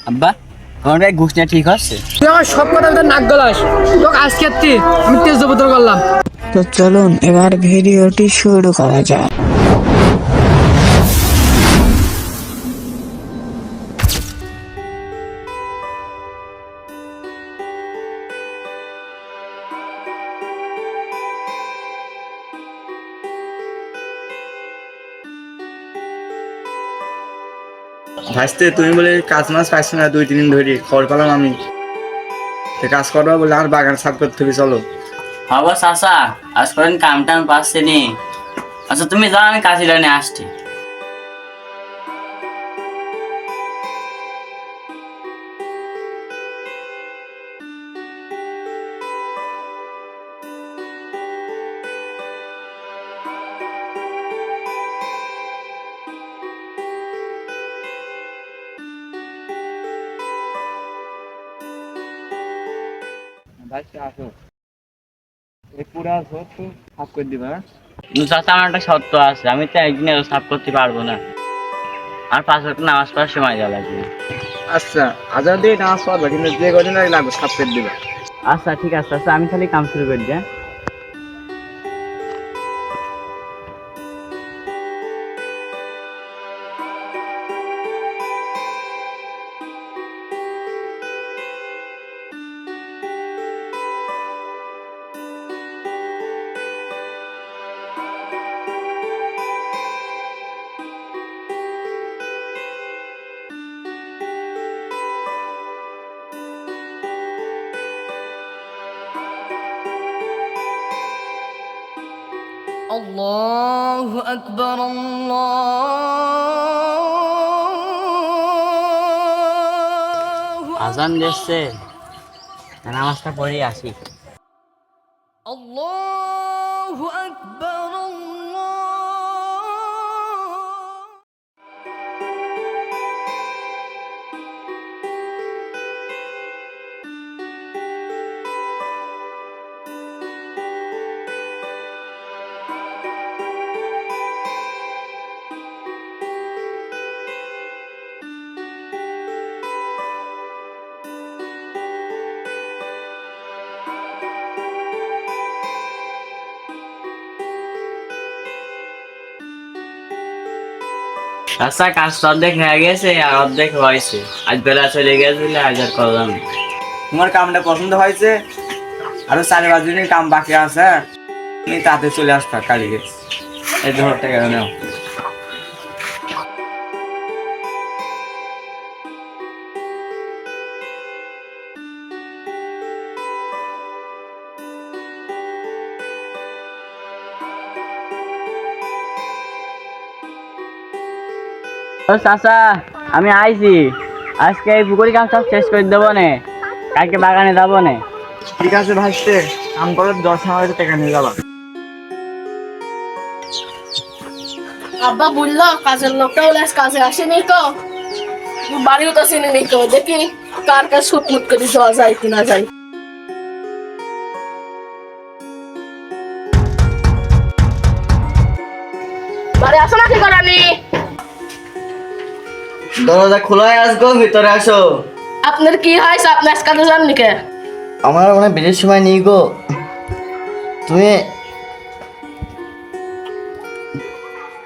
আব্বা তোমার ভাই ঘুষ নেওয়া ঠিক হচ্ছে? তুই আমার সব কথা তোর নাক গলাস। তোকে আজকে আমি তেজ বদল করলাম। তো চলুন এবার ভিডিওটি শুরু করা যাক। ভাসতে তুমি বলে কাজ মাছ পাইছো না 2-3 দিন ধরে, খবর পেলাম আমি। কাজ করবা বলে আর বাগান সাফ করতে হবে, চলো। বাবা চাচা আজ করেন কাম টাম পাচ্ছে নি। আচ্ছা তুমি যাও, আমি কাজে লাইনে আসছি। আসো, এই পুরা ঝোপ তো সাফ করে দিবা। চাচা আমার একটা শর্ত আছে, আমি তো একদিনে এত সাফ করতে পারবো না। আর 5 ওয়াক্ত নামাজ পড়ার সময় দেওয়া লাগবে। আচ্ছা, আজান দিয়ে নামাজ পড়বা, কিন্তু যে কদিন আগে লাগবে সাফ করে দিবা। আচ্ছা ঠিক আছে, আচ্ছা আমি খালি কাম শুরু করে দিই। الله أكبر আজান দিচ্ছে, নামাজটা পড়ে আসি। الله أكبر আচ্ছা কাজটা অর্ধেক হয়ে গেছে আর অর্ধেক হয়েছে। আজ বেলা চলে গেছিল, আজ আর করলাম না। তোমার কামটা পছন্দ হয়েছে? আরো 4-5 দিনের কাম বাকি আছে, তুমি তাতে চলে আসবা কালকে। এই 2,000 টাকা নাও। ও চাচা আমি আইছি, আজকে এই পুকুরি কাম সব শেষ করে দেবো নে, কালকে বাগানে যাবো নে। ঠিক আছে ভাসতে, কাম করে 10,000 টাকা নিয়ে যাবা। আব্বা বললো কাজের লোকটা বলে আজ কাজে আসেনি তো, বাড়িও তো চিনি তো, দেখি কার কাজ সুটমুট করে যাওয়া যায় কিনা যায়। বাড়ি আসো না কি করানি? দরজা খোলাই আসবো, ভিতরে আসো। আপনার কি হয়েছে? আপনি আজ কাজে যাননি কে? আমার মানে বিয়ের সময় নেই গো। তুমি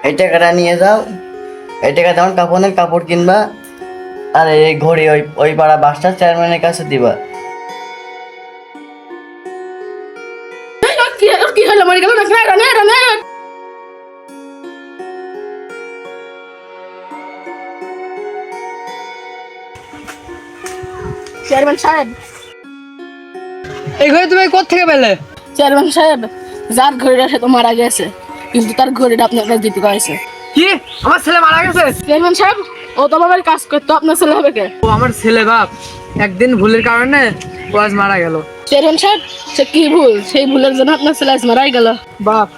এই টাকাটা নিয়ে যাও, এই টাকা তেমন কাপড়ের কাপড় কিনবা, আর এই ঘড়ি ওই ওই পাড়া বাসটার চেয়ারম্যানের কাছে দিবা। কি হলো? মরে গেল না? রানে রানে চেয়ারম্যান সাহেব, এই ঘরে তুমি কোত্থেকে পেলে? চেয়ারম্যান সাহেব, যার ঘড়িটা সে তো মারা গেছে, কিন্তু তার ঘড়িটা আপনার কাছে দিতে হয়েছে। কি আমার ছেলে মারা গেছে? চেয়ারম্যান সাহেব, ও তো আমার কাজ করতো, আপনার ছেলে হবে কে? ও আমার ছেলে বাপ, একদিন ভুলের কারণে ও আজ মারা গেল। চেয়ারম্যান সাহেব, সে কি ভুল? সেই ভুলের জন্য আপনার ছেলে আজ মারাই গেল। বাপ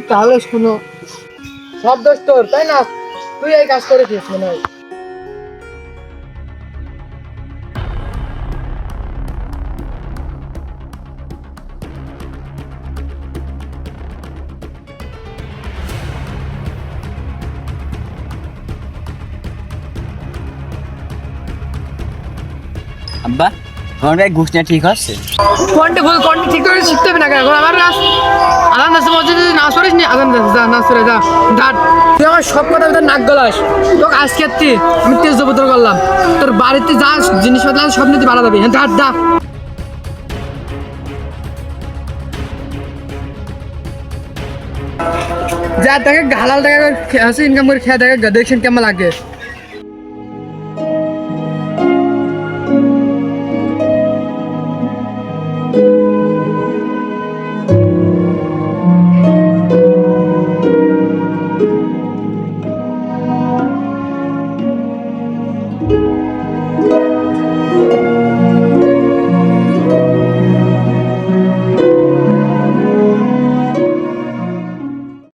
তাহলে শুনো, সব দোষ তোর, তাই না? তুই এই কাজ করেছিস মনে হয়। আব্বা তোমার গায়ে ঘুষ নেওয়া ঠিক হচ্ছে? কোনটা ঠিক করে শিখতে হবে না কেন? এখন আমার আজান আছে মসজিদে না সরিস নি, আজান আছে, যা না সরে যা ডাট। তুই আমার সব কথা ভিতরে নাক গলাস। তোকে আজকে আমি তেজ জবতর করলাম, তোর বাড়িতে যা জিনিসপত্র আছে সব নিতে বাড়া যাবে। হ্যাঁ ডাট ডাক। যা টাকা হালাল টাকা আছে ইনকাম করে খেয়ে দেখে দেখছেন কেমন লাগে।